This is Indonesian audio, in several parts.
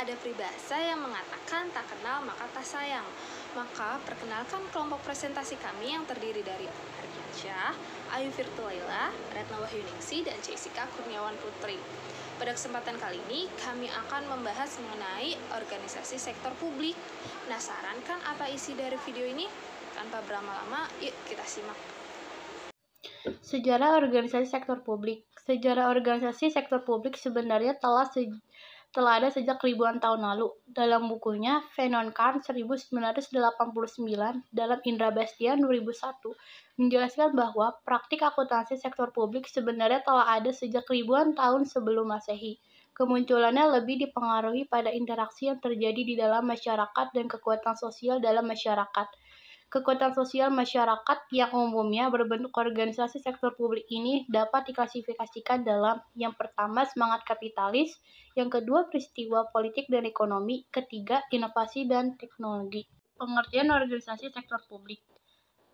Ada peribahasa yang mengatakan tak kenal maka tak sayang. Maka perkenalkan kelompok presentasi kami yang terdiri dari Aryansyah, Ayu Virtuaila, Retna Wahyuningsi, dan Jessica Kurniawan Putri. Pada kesempatan kali ini, kami akan membahas mengenai organisasi sektor publik. Penasaran kan apa isi dari video ini? Tanpa berlama-lama, yuk kita simak. Sejarah organisasi sektor publik. Sejarah organisasi sektor publik sebenarnya telah ada sejak ribuan tahun lalu. Dalam bukunya Fenoncan 1989 dalam Indra Bastian 2001 menjelaskan bahwa praktik akuntansi sektor publik sebenarnya telah ada sejak ribuan tahun sebelum Masehi. Kemunculannya lebih dipengaruhi pada interaksi yang terjadi di dalam masyarakat dan kekuatan sosial dalam masyarakat. Kekuatan sosial masyarakat yang umumnya berbentuk organisasi sektor publik ini dapat diklasifikasikan dalam yang pertama semangat kapitalis, yang kedua peristiwa politik dan ekonomi, ketiga inovasi dan teknologi. Pengertian organisasi sektor publik.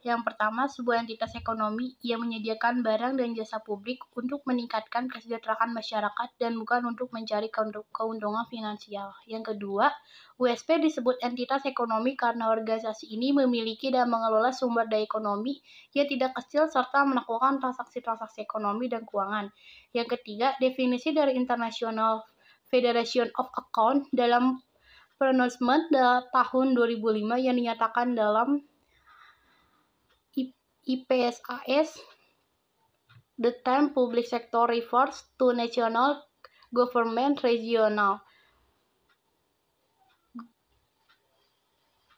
Yang pertama, sebuah entitas ekonomi yang menyediakan barang dan jasa publik untuk meningkatkan kesejahteraan masyarakat dan bukan untuk mencari keuntungan finansial. Yang kedua, USP disebut entitas ekonomi karena organisasi ini memiliki dan mengelola sumber daya ekonomi yang tidak kecil serta melakukan transaksi-transaksi ekonomi dan keuangan. Yang ketiga, definisi dari International Federation of Accounts dalam pronouncement tahun 2005 yang dinyatakan dalam IPSAS, the term public sector refers to national government, regional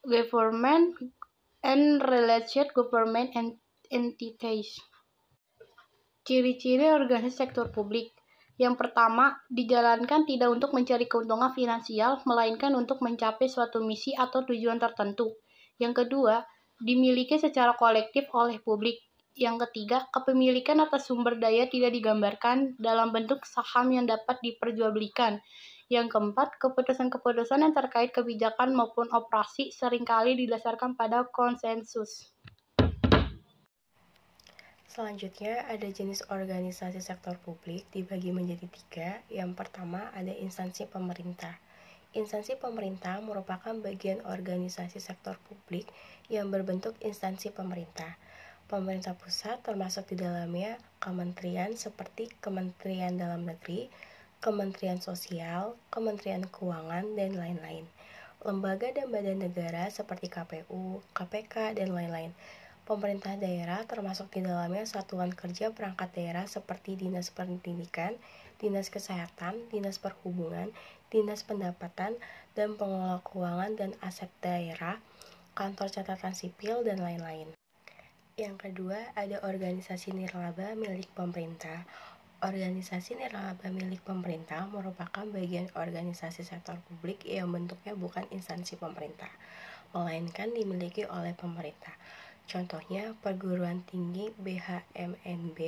government, and related government entities. Ciri-ciri organisasi sektor publik. Yang pertama, dijalankan tidak untuk mencari keuntungan finansial, melainkan untuk mencapai suatu misi atau tujuan tertentu. Yang kedua, dimiliki secara kolektif oleh publik. Yang ketiga, kepemilikan atas sumber daya tidak digambarkan dalam bentuk saham yang dapat diperjualbelikan. Yang keempat, keputusan-keputusan yang terkait kebijakan maupun operasi seringkali didasarkan pada konsensus. Selanjutnya, ada jenis organisasi sektor publik dibagi menjadi 3. Yang pertama, ada instansi pemerintah. Instansi pemerintah merupakan bagian organisasi sektor publik yang berbentuk instansi pemerintah. Pemerintah pusat termasuk di dalamnya kementerian seperti Kementerian Dalam Negeri, Kementerian Sosial, Kementerian Keuangan, dan lain-lain. Lembaga dan badan negara seperti KPU, KPK, dan lain-lain. Pemerintah daerah termasuk di dalamnya satuan kerja perangkat daerah seperti Dinas Pendidikan, Dinas Kesehatan, Dinas Perhubungan, Dinas Pendapatan dan Pengelola Keuangan dan Aset Daerah, Kantor Catatan Sipil, dan lain-lain. Yang kedua, ada organisasi nirlaba milik pemerintah. Organisasi nirlaba milik pemerintah merupakan bagian organisasi sektor publik yang bentuknya bukan instansi pemerintah, melainkan dimiliki oleh pemerintah. Contohnya, perguruan tinggi BHMNB,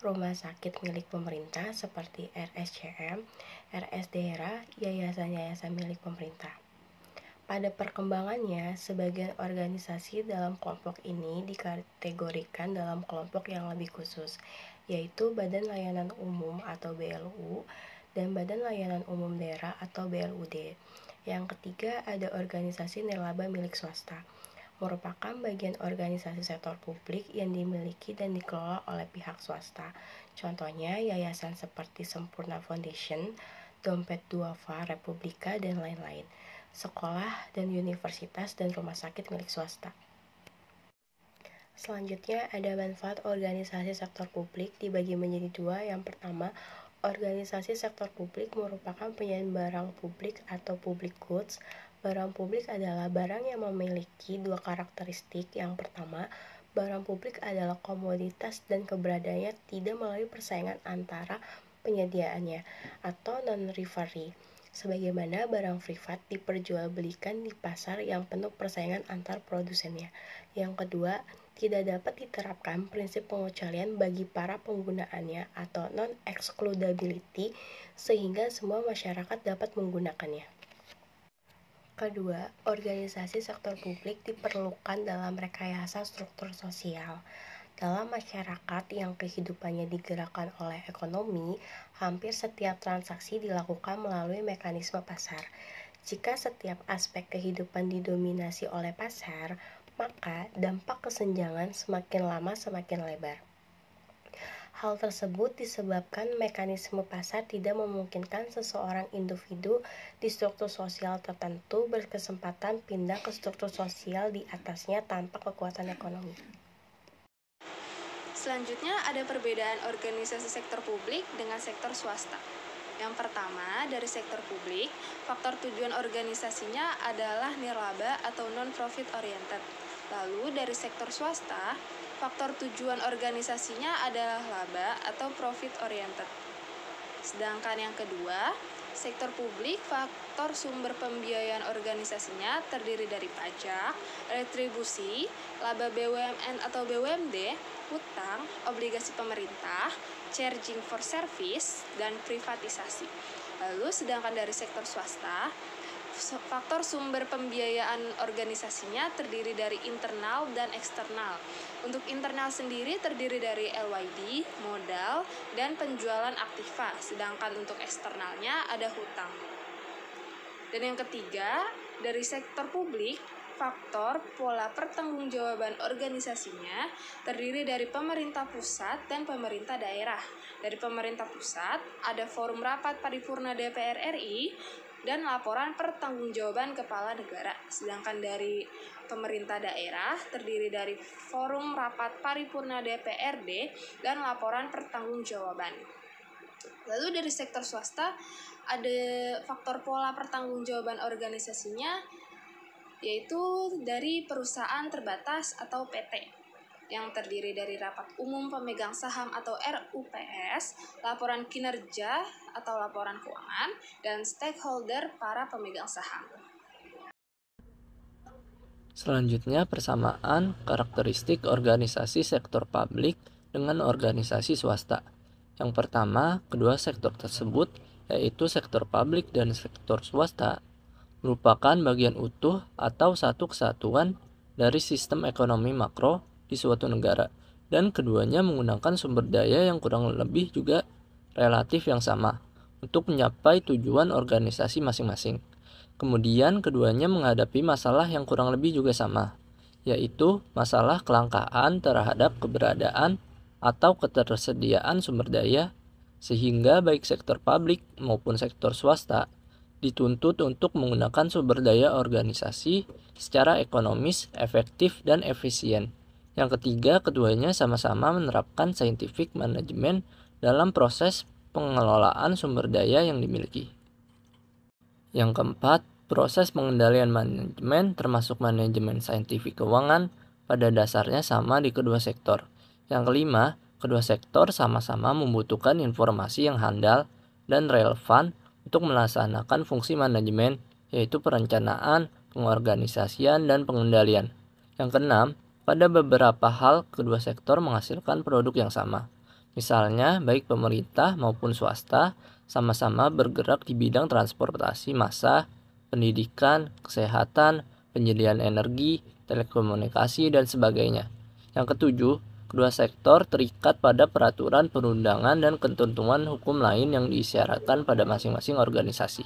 rumah sakit milik pemerintah seperti RSCM, RS daerah, yayasan-yayasan milik pemerintah. Pada perkembangannya, sebagian organisasi dalam kelompok ini dikategorikan dalam kelompok yang lebih khusus, yaitu Badan Layanan Umum atau BLU dan Badan Layanan Umum Daerah atau BLUD. Yang ketiga, ada organisasi nirlaba milik swasta, merupakan bagian organisasi sektor publik yang dimiliki dan dikelola oleh pihak swasta. Contohnya, yayasan seperti Sempurna Foundation, Dompet Duafa Republika, dan lain-lain. Sekolah dan universitas dan rumah sakit milik swasta. Selanjutnya, ada manfaat organisasi sektor publik dibagi menjadi 2. Yang pertama, organisasi sektor publik merupakan penyediaan barang publik atau public goods. Barang publik adalah barang yang memiliki 2 karakteristik. Yang pertama, barang publik adalah komoditas dan keberadaannya tidak melalui persaingan antara penyediaannya atau non-rivalry, sebagaimana barang privat diperjualbelikan di pasar yang penuh persaingan antar produsennya. Yang kedua, tidak dapat diterapkan prinsip pengecualian bagi para penggunaannya atau non-excludability sehingga semua masyarakat dapat menggunakannya. Kedua, organisasi sektor publik diperlukan dalam rekayasa struktur sosial. Dalam masyarakat yang kehidupannya digerakkan oleh ekonomi, hampir setiap transaksi dilakukan melalui mekanisme pasar. Jika setiap aspek kehidupan didominasi oleh pasar, maka dampak kesenjangan semakin lama semakin lebar. Hal tersebut disebabkan mekanisme pasar tidak memungkinkan seseorang individu di struktur sosial tertentu berkesempatan pindah ke struktur sosial di atasnya tanpa kekuatan ekonomi. Selanjutnya ada perbedaan organisasi sektor publik dengan sektor swasta. Yang pertama, dari sektor publik, faktor tujuan organisasinya adalah nirlaba atau non-profit oriented. Lalu dari sektor swasta, faktor tujuan organisasinya adalah laba atau profit oriented. Sedangkan yang kedua, sektor publik, faktor sumber pembiayaan organisasinya terdiri dari pajak, retribusi, laba BUMN atau BUMD, hutang, obligasi pemerintah, charging for service, dan privatisasi. Lalu sedangkan dari sektor swasta, faktor sumber pembiayaan organisasinya terdiri dari internal dan eksternal. Untuk internal sendiri terdiri dari LYD, modal, dan penjualan aktiva, sedangkan untuk eksternalnya ada hutang. Dan yang ketiga, dari sektor publik, faktor pola pertanggungjawaban organisasinya terdiri dari pemerintah pusat dan pemerintah daerah. Dari pemerintah pusat ada forum rapat paripurna DPR RI dan laporan pertanggungjawaban kepala negara. Sedangkan dari pemerintah daerah terdiri dari forum rapat paripurna DPRD dan laporan pertanggungjawaban. Lalu dari sektor swasta ada faktor pola pertanggungjawaban organisasinya, yaitu dari perusahaan terbatas atau PT, yang terdiri dari rapat umum pemegang saham atau RUPS, laporan kinerja atau laporan keuangan, dan stakeholder para pemegang saham. Selanjutnya, persamaan karakteristik organisasi sektor publik dengan organisasi swasta. Yang pertama, kedua sektor tersebut, yaitu sektor publik dan sektor swasta, merupakan bagian utuh atau satu kesatuan dari sistem ekonomi makro di suatu negara, dan keduanya menggunakan sumber daya yang kurang lebih juga relatif yang sama untuk mencapai tujuan organisasi masing-masing. Kemudian keduanya menghadapi masalah yang kurang lebih juga sama, yaitu masalah kelangkaan terhadap keberadaan atau ketersediaan sumber daya, sehingga baik sektor publik maupun sektor swasta dituntut untuk menggunakan sumber daya organisasi secara ekonomis, efektif, dan efisien. Yang ketiga, keduanya sama-sama menerapkan scientific management dalam proses pengelolaan sumber daya yang dimiliki. Yang keempat, proses pengendalian manajemen termasuk manajemen saintifik keuangan pada dasarnya sama di kedua sektor. Yang kelima, kedua sektor sama-sama membutuhkan informasi yang handal dan relevan untuk melaksanakan fungsi manajemen, yaitu perencanaan, pengorganisasian, dan pengendalian. Yang keenam, pada beberapa hal kedua sektor menghasilkan produk yang sama. Misalnya, baik pemerintah maupun swasta sama-sama bergerak di bidang transportasi massa, pendidikan, kesehatan, penyediaan energi, telekomunikasi, dan sebagainya. Yang ketujuh, kedua sektor terikat pada peraturan perundangan dan ketentuan hukum lain yang disyaratkan pada masing-masing organisasi.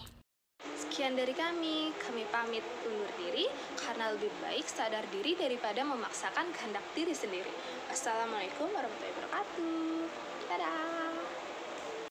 Sekian dari kami pamit undur diri karena lebih baik sadar diri daripada memaksakan kehendak diri sendiri. Wassalamualaikum warahmatullahi wabarakatuh. Dadah.